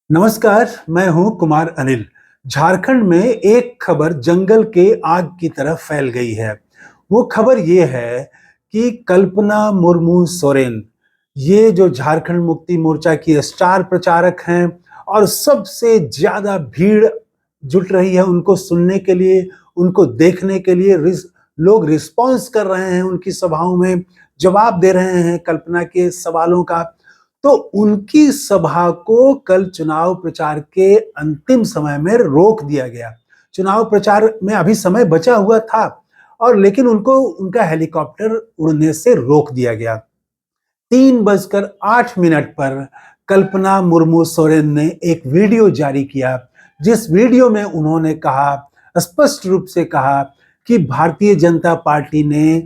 नमस्कार, मैं हूं कुमार अनिल। झारखंड में एक खबर जंगल के आग की तरह फैल गई है। वो खबर ये है कि कल्पना मुर्मू सोरेन, ये जो झारखंड मुक्ति मोर्चा की स्टार प्रचारक हैं और सबसे ज्यादा भीड़ जुट रही है उनको सुनने के लिए, उनको देखने के लिए। लोग रिस्पॉन्स कर रहे हैं उनकी सभाओं में, जवाब दे रहे हैं कल्पना के सवालों का। तो उनकी सभा को कल चुनाव प्रचार के अंतिम समय में रोक दिया गया। चुनाव प्रचार में अभी समय बचा हुआ था और लेकिन उनको उनका हेलीकॉप्टर उड़ने से रोक दिया गया। 3:08 पर कल्पना मुर्मू सोरेन ने एक वीडियो जारी किया, जिस वीडियो में उन्होंने कहा, स्पष्ट रूप से कहा कि भारतीय जनता पार्टी ने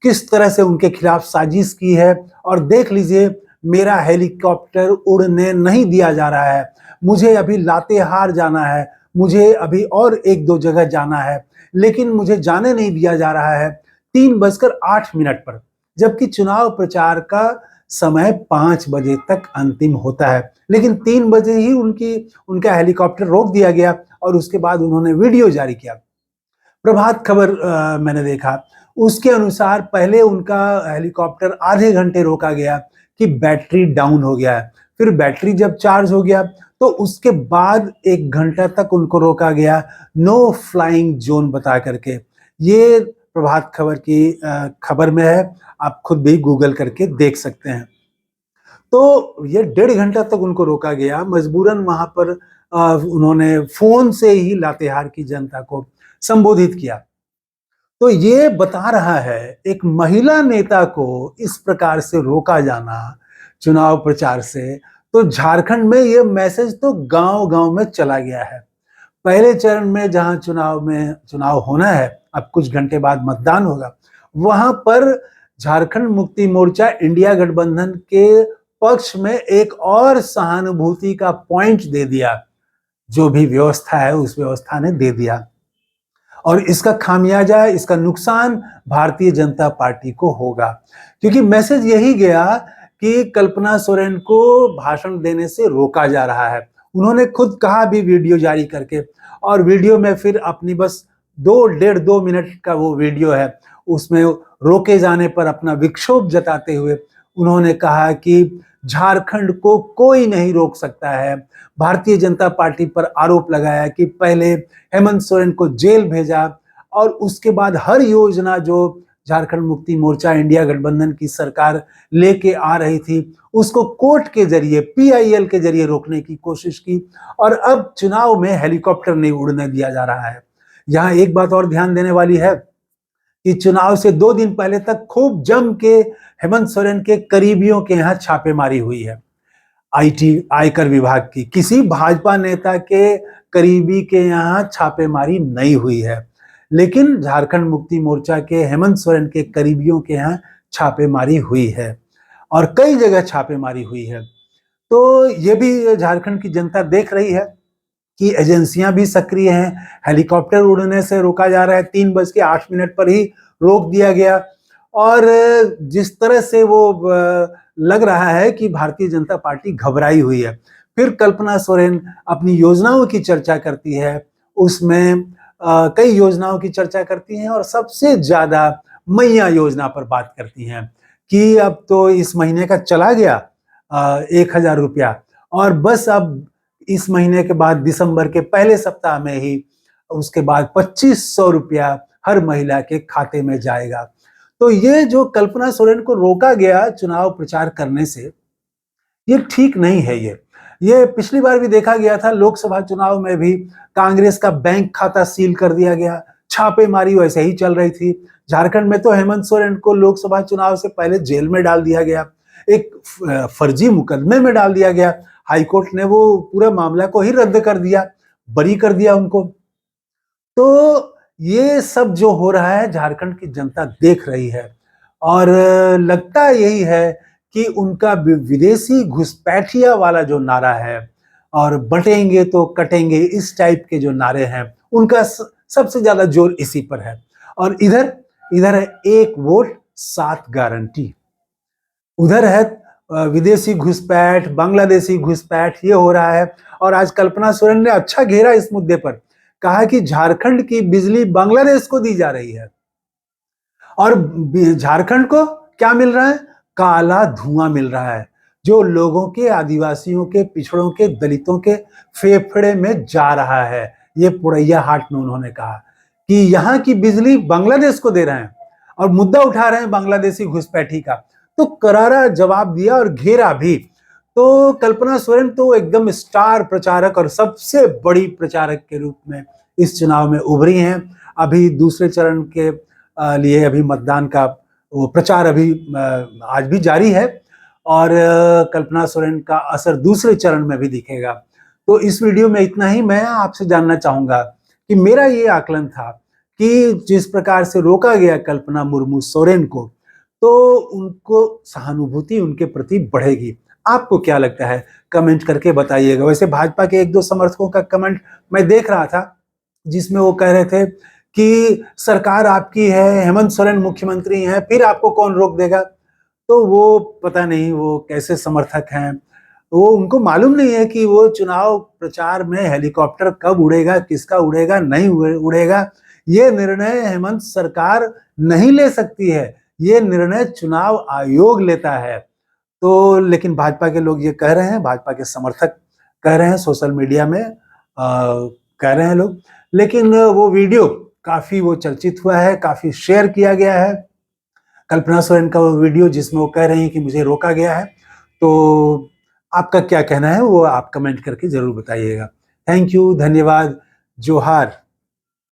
किस तरह से उनके खिलाफ साजिश की है। और देख लीजिए, मेरा हेलीकॉप्टर उड़ने नहीं दिया जा रहा है, मुझे अभी लातेहार जाना है, मुझे अभी और एक दो जगह जाना है, लेकिन मुझे जाने नहीं दिया जा रहा है। 3:08 पर, जबकि चुनाव प्रचार का समय 5 बजे तक अंतिम होता है, लेकिन 3 बजे ही उनका हेलीकॉप्टर रोक दिया गया और उसके बाद उन्होंने वीडियो जारी किया। प्रभात खबर मैंने देखा, उसके अनुसार पहले उनका हेलीकॉप्टर आधे घंटे रोका गया कि बैटरी डाउन हो गया है। फिर बैटरी जब चार्ज हो गया तो उसके बाद 1 घंटा तक उनको रोका गया, नो फ्लाइंग जोन बता करके। ये प्रभात खबर की खबर में है, आप खुद भी गूगल करके देख सकते हैं। तो ये 1.5 घंटा तक उनको रोका गया, मजबूरन वहां पर उन्होंने फोन से ही लातेहार की जनता को संबोधित किया। तो ये बता रहा है, एक महिला नेता को इस प्रकार से रोका जाना चुनाव प्रचार से, तो झारखंड में ये मैसेज तो गांव-गांव में चला गया है। पहले चरण में जहां चुनाव होना है, अब कुछ घंटे बाद मतदान होगा, वहां पर झारखंड मुक्ति मोर्चा इंडिया गठबंधन के पक्ष में एक और सहानुभूति का पॉइंट दे दिया। जो भी व्यवस्था है उस व्यवस्था ने दे दिया और इसका खामियाजा, इसका नुकसान भारतीय जनता पार्टी को होगा, क्योंकि मैसेज यही गया कि कल्पना सोरेन को भाषण देने से रोका जा रहा है। उन्होंने खुद कहा भी वीडियो जारी करके, और वीडियो में फिर अपनी बस 2 मिनट का वो वीडियो है, उसमें रोके जाने पर अपना विक्षोभ जताते हुए उन्होंने कहा कि झारखंड को कोई नहीं रोक सकता है। भारतीय जनता पार्टी पर आरोप लगाया कि पहले हेमंत सोरेन को जेल भेजा और उसके बाद हर योजना जो झारखंड मुक्ति मोर्चा इंडिया गठबंधन की सरकार लेके आ रही थी उसको कोर्ट के जरिए, पीआईएल के जरिए रोकने की कोशिश की, और अब चुनाव में हेलीकॉप्टर नहीं उड़ने दिया जा रहा है। यहाँ एक बात और ध्यान देने वाली है कि चुनाव से 2 दिन पहले तक खूब जम के हेमंत सोरेन के करीबियों के यहाँ छापेमारी हुई है। आयकर विभाग की किसी भाजपा नेता के करीबी के यहाँ छापेमारी नहीं हुई है, लेकिन झारखंड मुक्ति मोर्चा के हेमंत सोरेन के करीबियों के यहाँ छापेमारी हुई है और कई जगह छापेमारी हुई है। तो ये भी झारखंड की जनता देख रही है कि एजेंसियां भी सक्रिय हैं। हेलीकॉप्टर उड़ने से रोका जा रहा है, 3:08 पर ही रोक दिया गया। और जिस तरह से वो लग रहा है कि भारतीय जनता पार्टी घबराई हुई है। फिर कल्पना सोरेन अपनी योजनाओं की चर्चा करती है, उसमें कई योजनाओं की चर्चा करती हैं और सबसे ज्यादा मैया योजना पर बात करती हैं कि अब तो इस महीने का चला गया 1,000 रुपया, और बस अब इस महीने के बाद दिसंबर के पहले सप्ताह में ही उसके बाद 2,500 रुपया हर महिला के खाते में जाएगा। तो ये जो कल्पना सोरेन को रोका गया चुनाव प्रचार करने से, ये ठीक नहीं है। ये पिछली बार भी देखा गया था, लोकसभा चुनाव में भी कांग्रेस का बैंक खाता सील कर दिया गया, छापेमारी वैसे ही चल रही थी। झारखंड में तो हेमंत सोरेन को लोकसभा चुनाव से पहले जेल में डाल दिया गया, एक फर्जी मुकदमे में डाल दिया गया। हाईकोर्ट ने वो पूरा मामला को ही रद्द कर दिया, बरी कर दिया उनको। तो ये सब जो हो रहा है झारखंड की जनता देख रही है और लगता यही है कि उनका विदेशी घुसपैठिया वाला जो नारा है और बटेंगे तो कटेंगे, इस टाइप के जो नारे हैं, उनका सबसे ज्यादा जोर इसी पर है। और इधर इधर है 1 वोट 7 गारंटी, उधर है विदेशी घुसपैठ, बांग्लादेशी घुसपैठ ये हो रहा है। और आज कल्पना सोरेन ने अच्छा घेरा इस मुद्दे पर, कहा कि झारखंड की बिजली बांग्लादेश को दी जा रही है और झारखंड को क्या मिल रहा है? काला धुआं मिल रहा है, जो लोगों के, आदिवासियों के, पिछड़ों के, दलितों के फेफड़े में जा रहा है। ये पुरैया हाट में उन्होंने कहा कि यहाँ की बिजली बांग्लादेश को दे रहे हैं और मुद्दा उठा रहे हैं बांग्लादेशी घुसपैठी का। तो करारा जवाब दिया और घेरा भी। तो कल्पना सोरेन तो एकदम स्टार प्रचारक और सबसे बड़ी प्रचारक के रूप में इस चुनाव में उभरी हैं। अभी दूसरे चरण के लिए अभी मतदान का वो प्रचार अभी आज भी जारी है और कल्पना सोरेन का असर दूसरे चरण में भी दिखेगा। तो इस वीडियो में इतना ही। मैं आपसे जानना चाहूंगा कि मेरा ये आकलन था कि जिस प्रकार से रोका गया कल्पना मुर्मू सोरेन को, तो उनको सहानुभूति उनके प्रति बढ़ेगी। आपको क्या लगता है? कमेंट करके बताइएगा। वैसे भाजपा के एक दो समर्थकों का कमेंट मैं देख रहा था जिसमें वो कह रहे थे कि सरकार आपकी है, हेमंत सोरेन मुख्यमंत्री हैं, फिर आपको कौन रोक देगा? तो वो पता नहीं वो कैसे समर्थक हैं। वो उनको मालूम नहीं है कि वो चुनाव प्रचार में हेलीकॉप्टर कब उड़ेगा, किसका उड़ेगा, नहीं उड़ेगा, ये निर्णय हेमंत सरकार नहीं ले सकती है। ये निर्णय चुनाव आयोग लेता है। तो लेकिन भाजपा के लोग ये कह रहे हैं, भाजपा के समर्थक कह रहे हैं, सोशल मीडिया में कह रहे हैं लोग। लेकिन वो वीडियो काफी वो चर्चित हुआ है, काफी शेयर किया गया है, कल्पना सोरेन का वो वीडियो जिसमें वो कह रही हैं कि मुझे रोका गया है। तो आपका क्या कहना है वो आप कमेंट करके जरूर बताइएगा। थैंक यू, धन्यवाद, जोहार।